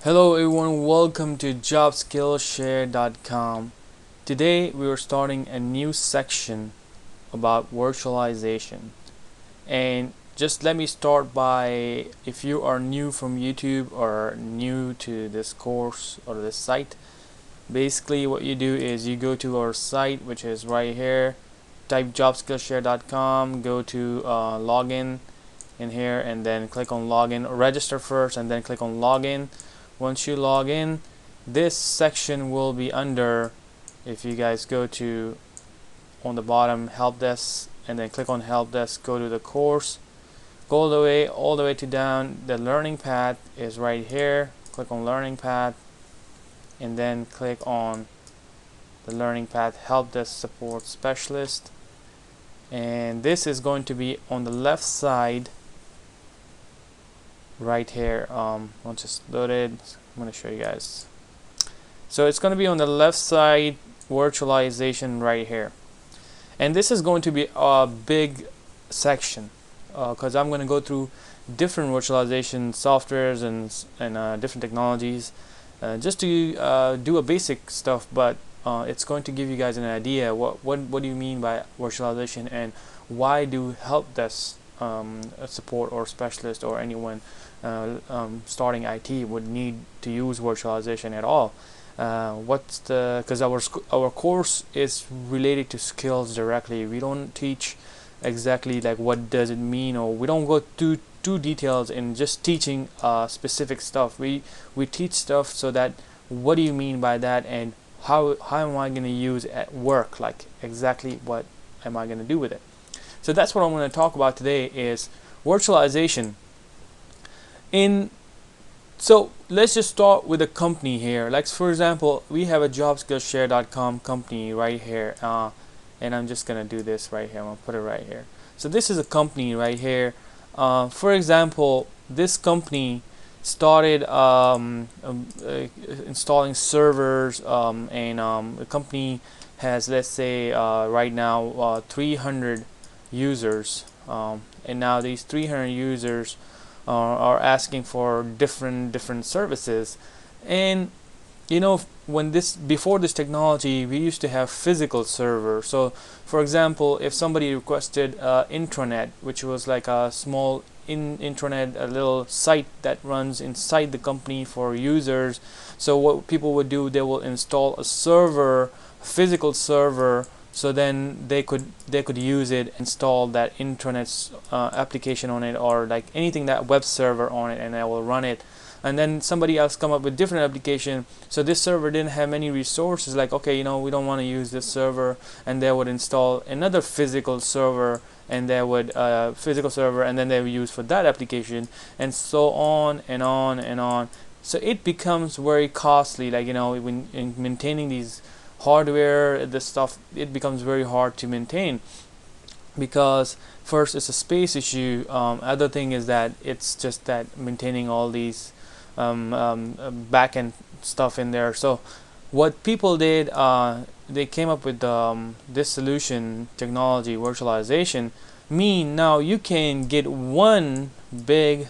Hello everyone, welcome to JobSkillshare.com. Today we are starting a new section about virtualization. And just let me start by, if you are new from YouTube or new to this course or this site, basically what you do is you go to our site, which is right here, type JobSkillshare.com, go to login in here, and then click on login, or register first and then click on login. Once you log in, this section will be under, if you guys go to on the bottom, help desk, and then click on help desk, go to the course, go all the way to down. The learning path is right here. Click on learning path and then click on the learning path help desk support specialist, and this is going to be on the left side right here. Once it's loaded, I'm going to show you guys. So it's going to be on the left side, virtualization right here, and this is going to be a big section because I'm going to go through different virtualization softwares and different technologies just to do a basic stuff, but it's going to give you guys an idea what do you mean by virtualization, and why do help desk support or specialist or anyone starting IT would need to use virtualization at all. Because our course is related to skills directly. We don't teach exactly like what does it mean, or we don't go too details in just teaching specific stuff. We teach stuff so that what do you mean by that, and how am I going to use it at work, like exactly what am I going to do with it. So that's what I'm going to talk about today, is virtualization. So let's just start with a company here. Like for example, we have a JobSkillshare.com company right here, and I'm just gonna do this right here. I'm gonna put it right here. So this is a company right here. For example, this company started installing servers, and the company has, let's say, right now 300 users, and now these 300 users are asking for different services. And when before this technology, we used to have physical server. So for example, if somebody requested intranet, which was like a small intranet, a little site that runs inside the company for users, so what people would do, they will install a server, a physical server, so then they could use it, install that intranet application on it, or like anything, that web server on it, and they will run it. And then somebody else come up with different application, so this server didn't have many resources, like, okay, we don't want to use this server, and they would install another physical server, and they would and then they would use for that application, and so on and on and on. So it becomes very costly, like when in maintaining these hardware, this stuff, it becomes very hard to maintain, because first it's a space issue. Other thing is that it's just that maintaining all these back-end stuff in there. So what people did, they came up with this solution technology, virtualization. Now you can get one big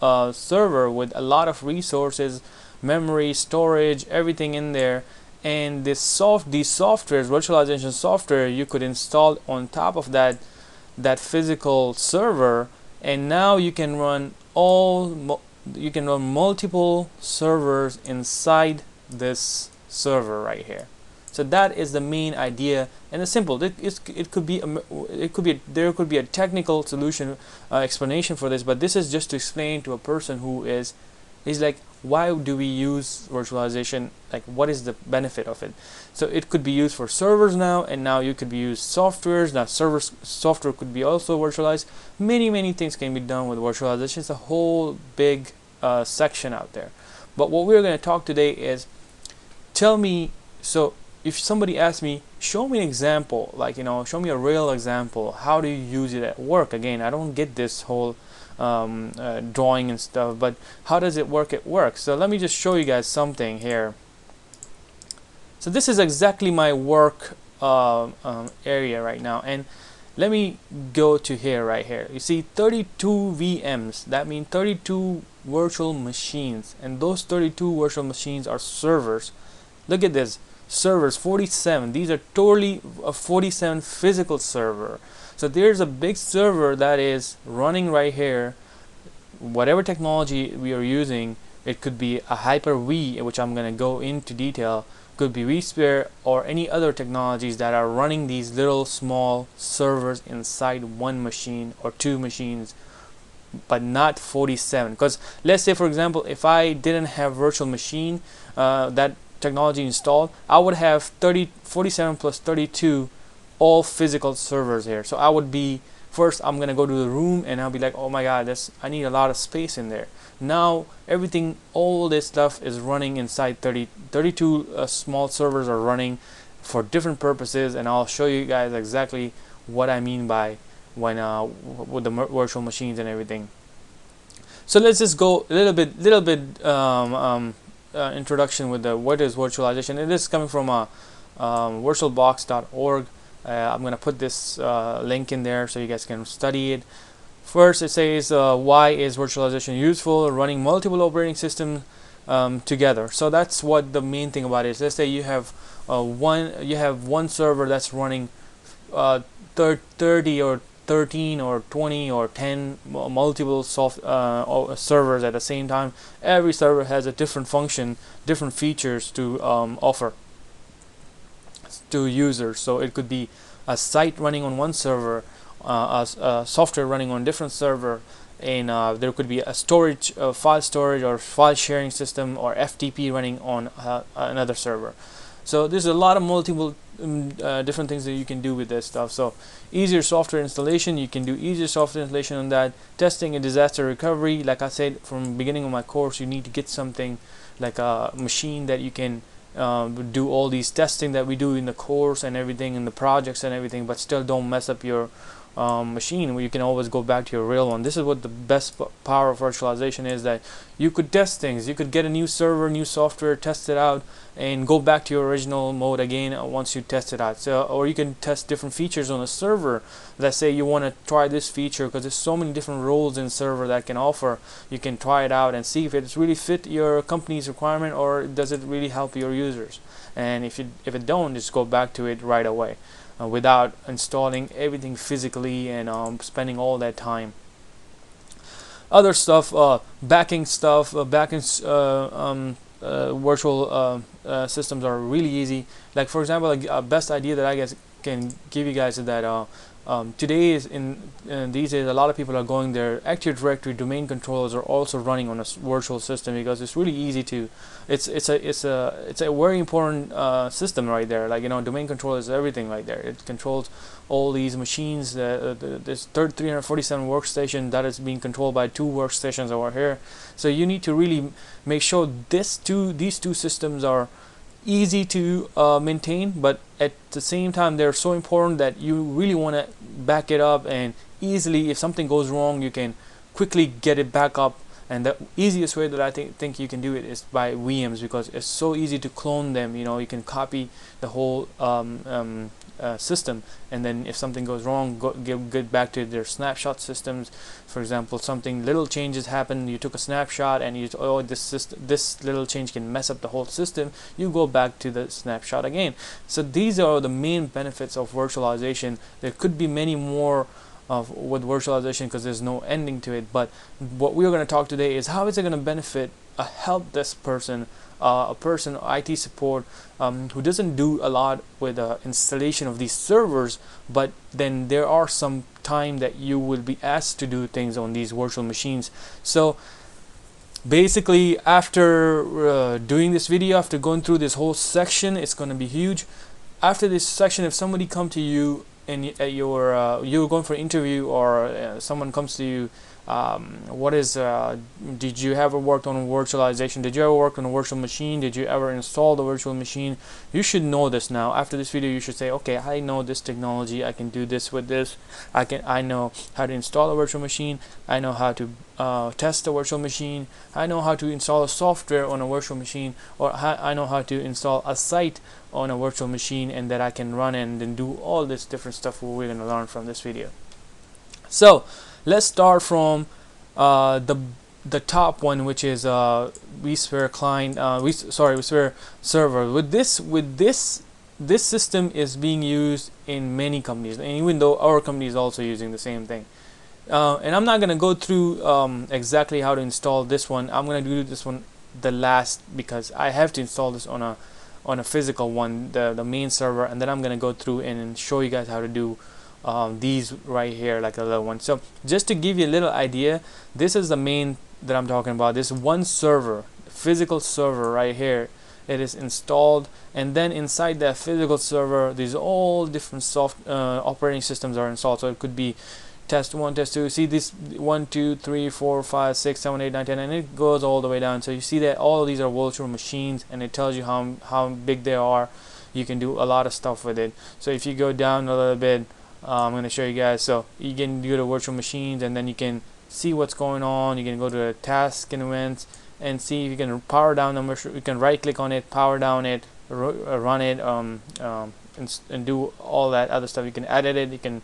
server with a lot of resources, memory, storage, everything in there, and these softwares, virtualization software, you could install on top of that physical server, and now you can run multiple servers inside this server right here. So that is the main idea, and it's simple. There could be a technical solution explanation for this, but this is just to explain to a person who is like, why do we use virtualization? Like, what is the benefit of it? So it could be used for servers now, and now you could be used softwares. Now software could be also virtualized. Many things can be done with virtualization. It's a whole big section out there. But what we're going to talk today is, tell me, so if somebody asks me, show me an example, like show me a real example, how do you use it at work? Again, I don't get this whole drawing and stuff, but how does it work at work? So let me just show you guys something here. So this is exactly my work area right now, and let me go to here, right here. You see 32 VMs. That means 32 virtual machines, and those 32 virtual machines are servers. Look at this, servers 47. These are totally 47 physical server. So there's a big server that is running right here. Whatever technology we are using, it could be a Hyper-V, which I'm going to go into detail, could be vSphere, or any other technologies that are running these little small servers inside one machine or two machines, but not 47. Because let's say, for example, if I didn't have virtual machine that technology installed, I would have 47 plus 32 all physical servers here. So I would be, first I'm gonna go to the room and I'll be like, oh my god, I need a lot of space in there. Now everything, all this stuff is running inside 32 small servers are running for different purposes, and I'll show you guys exactly what I mean by when with the virtual machines and everything. So let's just go a little bit introduction with what is virtualization. It is coming from virtualbox.org. I'm going to put this link in there so you guys can study it. First, it says why is virtualization useful? Running multiple operating systems together. So that's what the main thing about it is. Let's say you have one server that's running 30 or 13 or 20 or 10 multiple servers at the same time. Every server has a different function, different features to offer to users. So it could be a site running on one server, a software running on different server, and there could be a storage, file storage or file sharing system, or FTP running on another server. So there's a lot of multiple different things that you can do with this stuff. So easier software installation, you can do easier software installation on that. Testing and disaster recovery, like I said from the beginning of my course, you need to get something like a machine that you can do all these testing that we do in the course and everything, in the projects and everything, but still don't mess up your machine, where you can always go back to your real one. This is what the best power of virtualization is, that you could test things. You could get a new server, new software, test it out, and go back to your original mode again once you test it out. So, or you can test different features on a server. Let's say you want to try this feature, because there's so many different roles in server that can offer. You can try it out and see if it's really fit your company's requirement, or does it really help your users. And if it don't, just go back to it right away. Without installing everything physically and spending all that time. Other stuff, backing stuff, virtual systems are really easy. Like for example, a best idea that I guess can give you guys is that today is in these days, a lot of people are going their Active Directory domain controllers are also running on a virtual system, because it's really easy to. It's a very important system right there. Like, you know, domain control is everything right there. It controls all these machines. This 347 workstation that is being controlled by 2 workstations over here. So you need to really make sure these two systems are easy to maintain, but at the same time they're so important that you really want to back it up, and easily, if something goes wrong, you can quickly get it back up. And the easiest way that I think you can do it is by VMs, because it's so easy to clone them. You know, you can copy the whole system, and then if something goes wrong, get back to their snapshot systems. For example, something little changes happen, you took a snapshot and you this little change can mess up the whole system. You go back to the snapshot again. So these are the main benefits of virtualization. There could be many more with virtualization, because there's no ending to it, but what we're going to talk today is how is it going to benefit a help desk person, a person, IT support, who doesn't do a lot with installation of these servers, but then there are some time that you will be asked to do things on these virtual machines. So basically, after doing this video, after going through this whole section, it's going to be huge. After this section, if somebody come to you and you're going for an interview, or someone comes to you what is did you ever worked on virtualization? Did you ever work on a virtual machine? Did you ever install the virtual machine? You should know this now. After this video, you should say, okay, I know this technology, I can do this with this. I know how to install a virtual machine, I know how to test a virtual machine, I know how to install a software on a virtual machine, or I know how to install a site on a virtual machine, and that I can run and then do all this different stuff we're going to learn from this video. So let's start from the top one, which is vSphere client, vSphere server. With this system is being used in many companies, and even though our company is also using the same thing. And I'm not gonna go through exactly how to install this one. I'm gonna do this one the last, because I have to install this on a physical one, the main server, and then I'm gonna go through and show you guys how to do these right here, like a little one. So just to give you a little idea, this is the main that I'm talking about. This one server, physical server right here, it is installed, and then inside that physical server, these all different operating systems are installed. So it could be test 1, test 2. See this 1, 2, 3, 4, 5, 6, 7, 8, 9, 10, and it goes all the way down. So you see that all of these are virtual machines, and it tells you how big they are. You can do a lot of stuff with it. So if you go down a little bit, I'm going to show you guys. So you can do the virtual machines, and then you can see what's going on. You can go to the task and events and see if you can power down the machine. You can right click on it, power down it, run it, and do all that other stuff. You can edit it. You can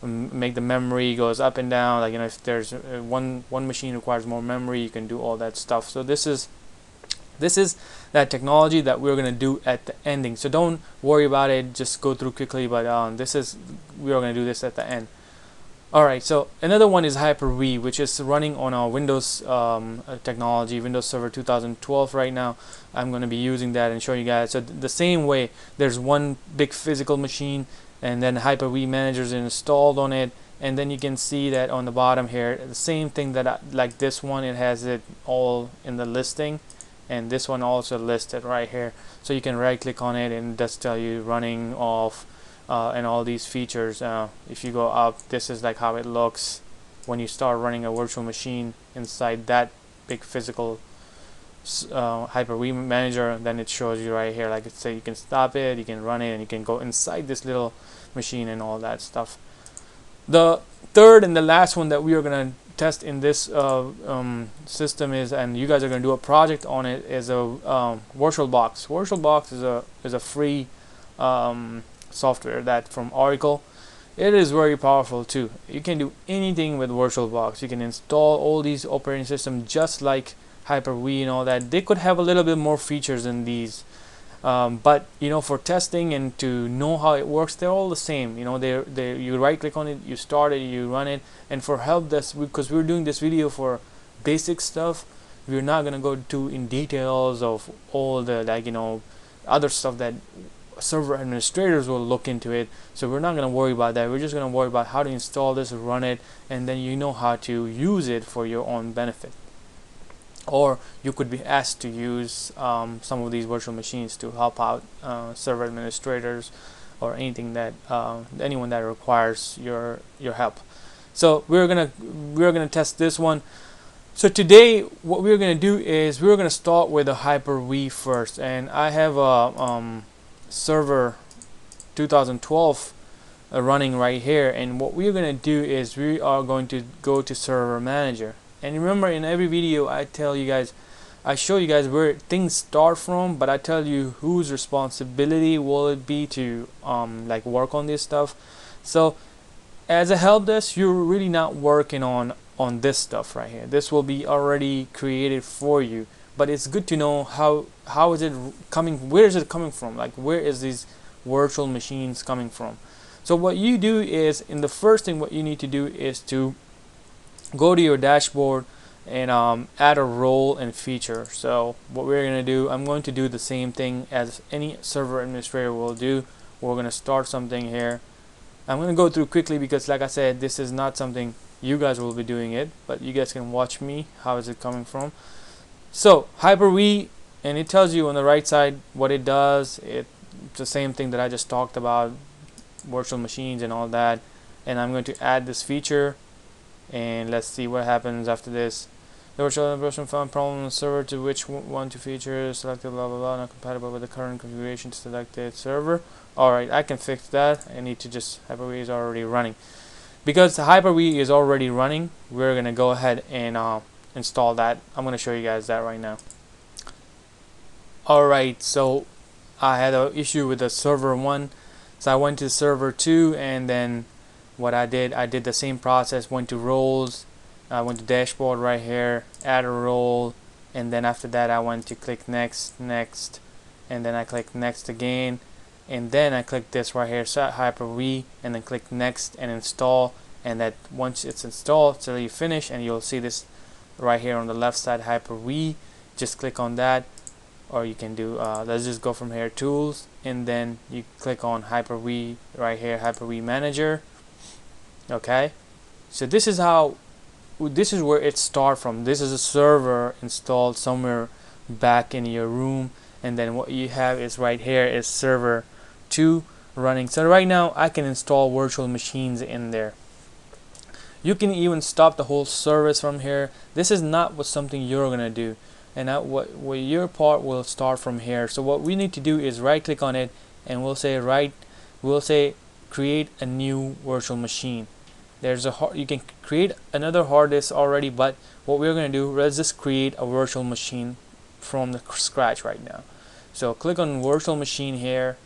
make the memory goes up and down. Like, you know, if there's one machine requires more memory, you can do all that stuff. So this is that technology that we're going to do at the ending. So don't worry about it, just go through quickly, but we are going to do this at the end. Alright, so another one is Hyper-V, which is running on our Windows technology, Windows Server 2012 right now. I'm going to be using that and show you guys. So the same way, there's one big physical machine, and then Hyper-V Manager is installed on it, and then you can see that on the bottom here, the same thing that like this one, it has it all in the listing, and this one also listed right here. So you can right click on it and just tell you running off and all these features. If you go up, this is like how it looks when you start running a virtual machine inside that big physical Hyper-V Manager. Then it shows you right here, like it say you can stop it, you can run it, and you can go inside this little machine and all that stuff. The third and the last one that we are going to test in this system is, and you guys are going to do a project on it, is a VirtualBox. VirtualBox is a free software that from Oracle. It is very powerful too. You can do anything with VirtualBox. You can install all these operating systems just like Hyper-V and all that. They could have a little bit more features than these, but you know, for testing and to know how it works, they're all the same. You know, you right click on it, you start it, you run it. And for help desk, because we're doing this video for basic stuff, we're not gonna go too in details of all the, like, you know, other stuff that server administrators will look into it. So we're not going to worry about that. We're just going to worry about how to install this, run it, and then you know how to use it for your own benefit. Or you could be asked to use some of these virtual machines to help out server administrators or anything that anyone that requires your help. So we're gonna test this one. So today what we're gonna do is we're gonna start with a Hyper-V first, and I have a server 2012 running right here, and what we're going to do is we are going to go to Server Manager. And remember, in every video I tell you guys, I show you guys where things start from, but I tell you whose responsibility will it be to like work on this stuff. So as a help desk, you're really not working on this stuff right here. This will be already created for you. But it's good to know how is it coming, where is it coming from, like where is these virtual machines coming from. So what you do is, in the first thing what you need to do is to go to your dashboard and add a role and feature. So what we're going to do, I'm going to do the same thing as any server administrator will do. We're going to start something here. I'm going to go through quickly because, like I said, this is not something you guys will be doing it, but you guys can watch me. How is it coming from? So Hyper-V, and it tells you on the right side what it does. It's the same thing that I just talked about, virtual machines and all that. And I'm going to add this feature. and let's see what happens after this. The virtual version found problem on the server to which one to feature selected blah blah blah, not compatible with the current configuration to selected server. Alright, I can fix that. I need to just Hyper-V is already running. Because Hyper-V is already running, we're gonna go ahead and install that. I'm gonna show you guys that right now. Alright, so I had an issue with the server 1, so I went to server 2, and then what I did the same process, went to roles, I went to dashboard right here, add a role, and then after that I went to click next, next, and then I click next again, and then I click this right here, set Hyper-V, and then click next and install, and that once it's installed, so you finish, and you'll see this right here on the left side, Hyper-V. Just click on that, or you can do let's just go from here, tools, and then you click on Hyper-V right here, Hyper-V manager. Okay, so this is where it starts from. This is a server installed somewhere back in your room, and then what you have is right here is server 2 running. So right now I can install virtual machines in there. You can even stop the whole service from here. This is not what something you're gonna do, and that what your part will start from here. So what we need to do is right click on it, and we'll say create a new virtual machine. There's you can create another hard disk already, but what we're gonna do, let's just create a virtual machine from the scratch right now. So click on virtual machine here,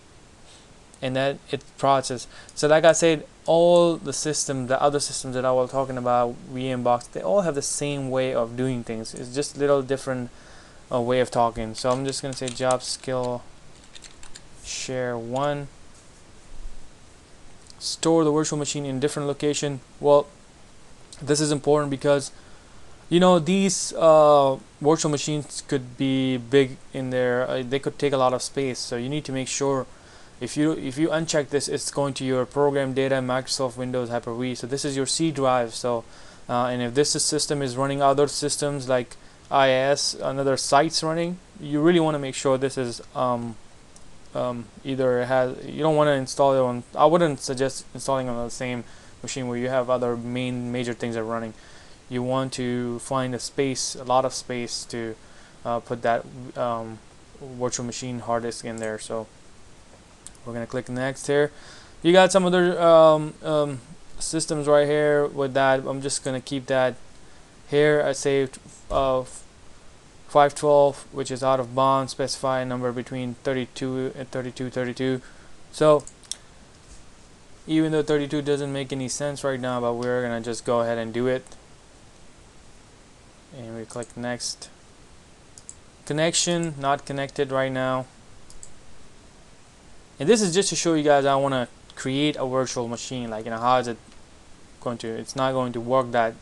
and then it process. So like I said, all the systems, the other systems that I was talking about, VMbox, they all have the same way of doing things. It's just a little different way of talking. So I'm just gonna say job skill share 1, store the virtual machine in different location. Well, this is important because you know these virtual machines could be big in there. They could take a lot of space, so you need to make sure if you uncheck this, it's going to your program data, Microsoft Windows, Hyper-V. So this is your C drive. So and if this system is running other systems like IIS, another sites running, you really want to make sure this is either it has, you don't want to install it on, I wouldn't suggest installing on the same machine where you have other major things are running. You want to find a lot of space to put that virtual machine hard disk in there. So we're gonna click next here. You got some other systems right here with that. I'm just gonna keep that here. I saved 512, which is out of bounds. Specify a number between 32 and 32. So even though 32 doesn't make any sense right now, but we're gonna just go ahead and do it, and we click next. Connection not connected right now. And this is just to show you guys I want to create a virtual machine. Like, you know, how is it going to, it's not going to work that,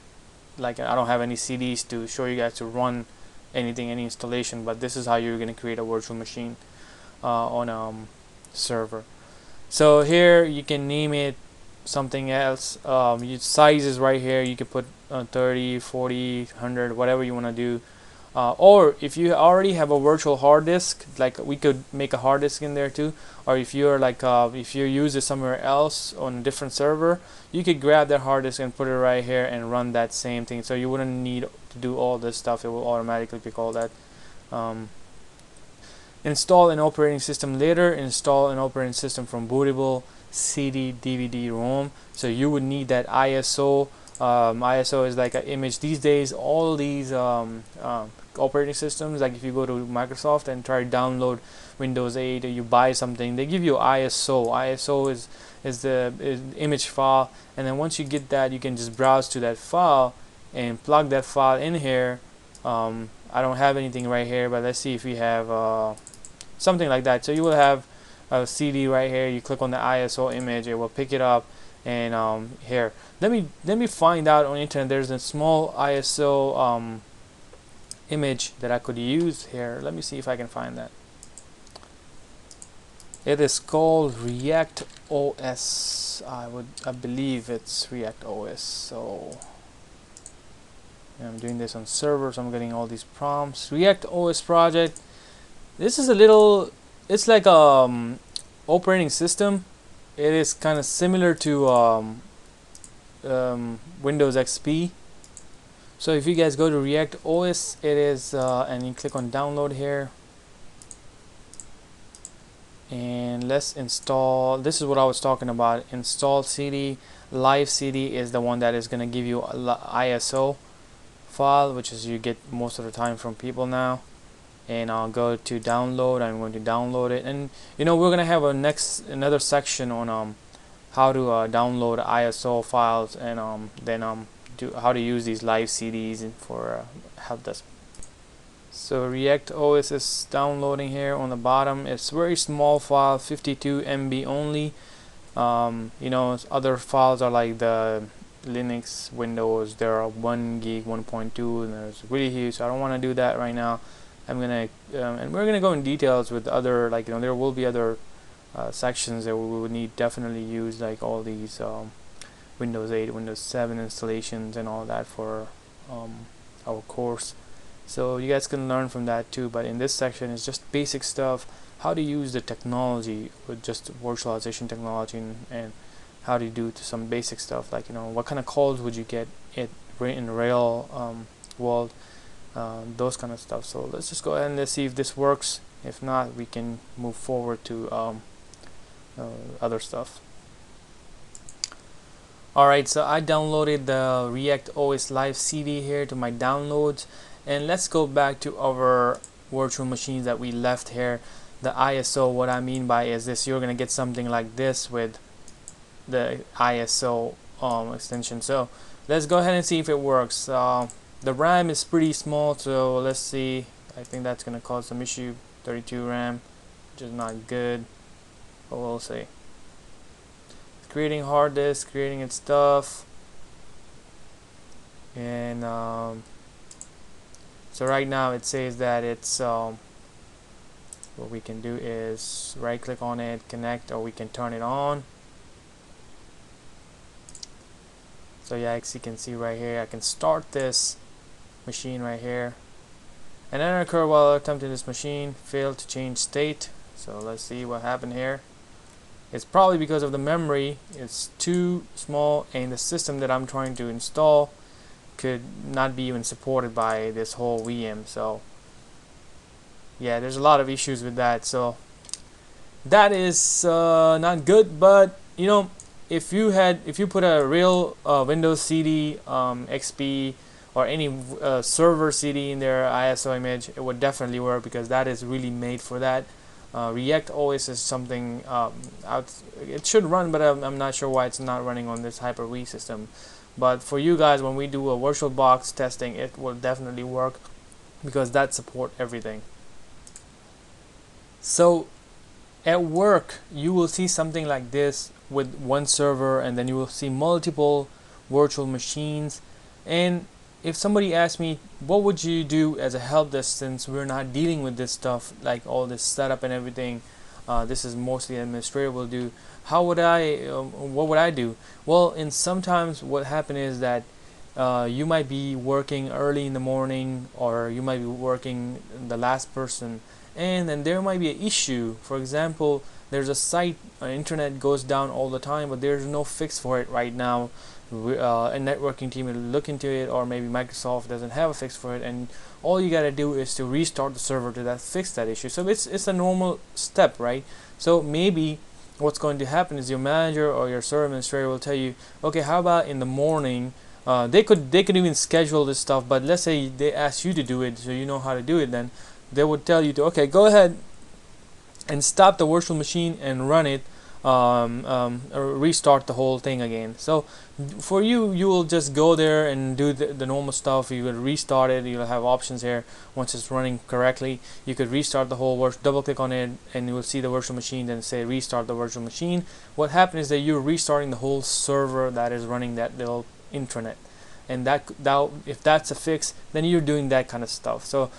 like, I don't have any CDs to show you guys to run anything, any installation, but this is how you're going to create a virtual machine on a server. So here you can name it something else. Your size is right here. You can put 30, 40, 100, whatever you want to do. Or if you already have a virtual hard disk, like we could make a hard disk in there too, or if you're like if you use it somewhere else on a different server, you could grab that hard disk and put it right here and run that same thing. So you wouldn't need to do all this stuff. It will automatically pick all that. Install an operating system later. Install an operating system from bootable CD, DVD, ROM. So you would need that ISO. ISO is like an image. These days, all these operating systems, like if you go to Microsoft and try to download Windows 8, or you buy something, they give you ISO. ISO is the image file, and then once you get that, you can just browse to that file and plug that file in here. I don't have anything right here, but let's see if we have something like that. So you will have a CD right here. You click on the ISO image, it will pick it up. And here, let me find out on internet. There's a small ISO image that I could use here. Let me see if I can find that. It is called React OS. I believe it's React OS. So I'm doing this on server, so I'm getting all these prompts. React OS project. This is a little, it's like operating system. It is kind of similar to Windows XP. So if you guys go to React OS, it is and you click on download here, and let's install. This is what I was talking about. Install CD. Live CD is the one that is going to give you a ISO file, which is you get most of the time from people now. And I'll go to download. I'm going to download it, and you know, we're gonna have another section on how to download ISO files, and then do how to use these live CDs and for help desk. So React OS is downloading here on the bottom. It's very small file, 52 MB only. You know, other files are like the Linux, Windows. There are 1 gig, 1.2, and there's really huge. So I don't want to do that right now. I'm gonna and we're gonna go in details with other, like, you know, there will be other sections that we would need definitely use, like all these Windows 8, Windows 7 installations and all that for our course. So you guys can learn from that too, but in this section is just basic stuff, how to use the technology with just virtualization technology, and how to do some basic stuff, like, you know, what kind of calls would you get in real world, those kind of stuff. So let's just go ahead and let's see if this works. If not, we can move forward to other stuff. Alright, so I downloaded the React OS Live CD here to my downloads, and let's go back to our virtual machines that we left here. The ISO, what I mean by is this: you're gonna get something like this with the ISO extension. So let's go ahead and see if it works. The RAM is pretty small, so let's see. I think that's gonna cause some issue. 32 RAM, which is not good, but we'll see. Creating hard disk, creating its stuff, and so right now it says that it's what we can do is right click on it, connect, or we can turn it on. So yeah, as you can see right here, I can start this machine right here. An error occurred while attempting this machine, failed to change state. So let's see what happened here. It's probably because of the memory. It's too small, and the system that I'm trying to install could not be even supported by this whole VM. So yeah, there's a lot of issues with that. So that is not good. But you know, if you put a real Windows CD, XP, or any server CD in their ISO image, it would definitely work, because that is really made for that. React OS is something it should run, but I'm not sure why it's not running on this Hyper-V system. But for you guys, when we do a VirtualBox testing, it will definitely work, because that support everything. So at work, you will see something like this with one server, and then you will see multiple virtual machines. And if somebody asks me, what would you do as a help desk, since we're not dealing with this stuff, like all this setup and everything, this is mostly administrator will do, how would what would I do? Well, in sometimes what happen is that you might be working early in the morning, or you might be working the last person, and then there might be an issue. For example, there's a site, internet goes down all the time, but there's no fix for it right now. A networking team will look into it, or maybe Microsoft doesn't have a fix for it, and all you gotta do is to restart the server to fix that issue. So it's a normal step, right? So maybe what's going to happen is your manager or your server administrator will tell you, okay, how about in the morning? They could even schedule this stuff, but let's say they ask you to do it, so you know how to do it. Then they would tell you to, okay, go ahead and stop the virtual machine and run it, restart the whole thing again. So for you will just go there and do the normal stuff. You will restart it. You'll have options here. Once it's running correctly, you could restart the whole double click on it, and you will see the virtual machine, then say restart the virtual machine. What happens is that you're restarting the whole server that is running that little intranet, and that if that's a fix, then you're doing that kind of stuff. So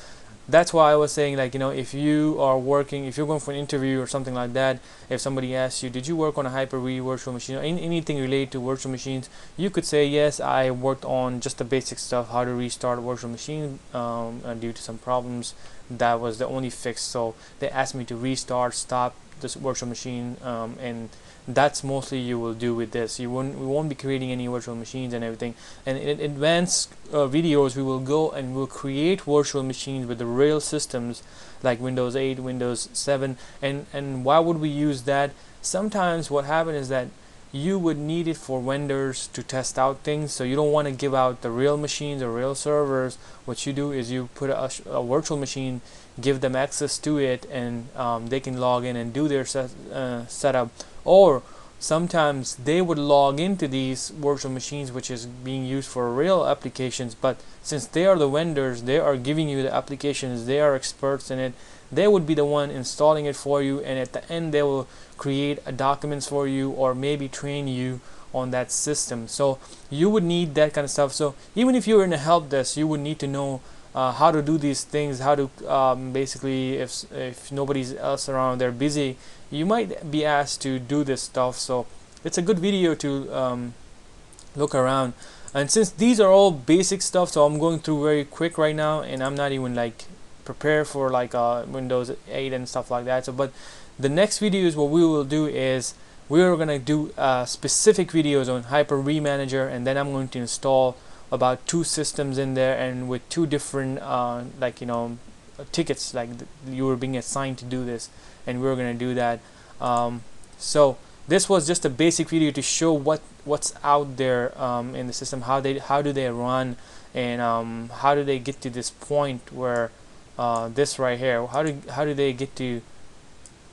that's why I was saying, like, you know, if you are working, if you're going for an interview or something like that, if somebody asks you, did you work on a Hyper-V virtual machine, or anything related to virtual machines, you could say, yes, I worked on just the basic stuff, how to restart a virtual machine due to some problems that was the only fix. So they asked me to restart, stop this virtual machine, and that's mostly you will do with this. We won't be creating any virtual machines and everything. And in advanced videos, we will go and we'll create virtual machines with the real systems like Windows 8, Windows 7. And why would we use that? Sometimes what happens is that you would need it for vendors to test out things, so you don't want to give out the real machines or real servers. What you do is you put a virtual machine, give them access to it, and they can log in and do their setup. Or sometimes they would log into these virtual machines which is being used for real applications, but since they are the vendors, they are giving you the applications, they are experts in it, they would be the one installing it for you, and at the end they will create documents for you or maybe train you on that system. So you would need that kind of stuff. So even if you're in a help desk, you would need to know how to do these things, how to basically, if nobody's else around, they're busy, you might be asked to do this stuff. So it's a good video to look around. And since these are all basic stuff, so I'm going through very quick right now, and I'm not even like prepared for like Windows 8 and stuff like that. So but the next videos, what we will do is we're gonna do specific videos on Hyper-V Manager, and then I'm going to install about 2 systems in there, and with 2 different tickets, like you were being assigned to do this, and we're gonna do that. So this was just a basic video to show what's out there in the system, how do they run, and how do they get to this point where this right here, how do they get to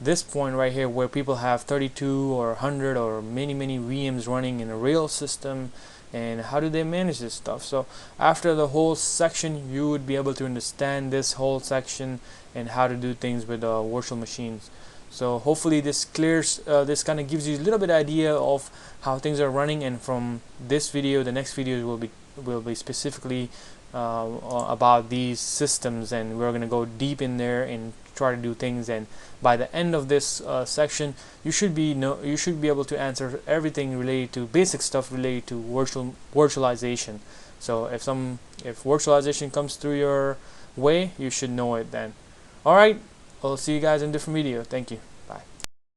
this point right here where people have 32 or 100 or many VMs running in a real system, and how do they manage this stuff. So after the whole section, you would be able to understand this whole section and how to do things with virtual machines. So hopefully this clears, this kind of gives you a little bit idea of how things are running. And from this video, the next videos will be specifically about these systems, and we're going to go deep in there and try to do things. And by the end of this section, you should be able to answer everything related to basic stuff related to virtualization. So if virtualization comes through your way, you should know it then. Alright, I'll see you guys in a different video. Thank you.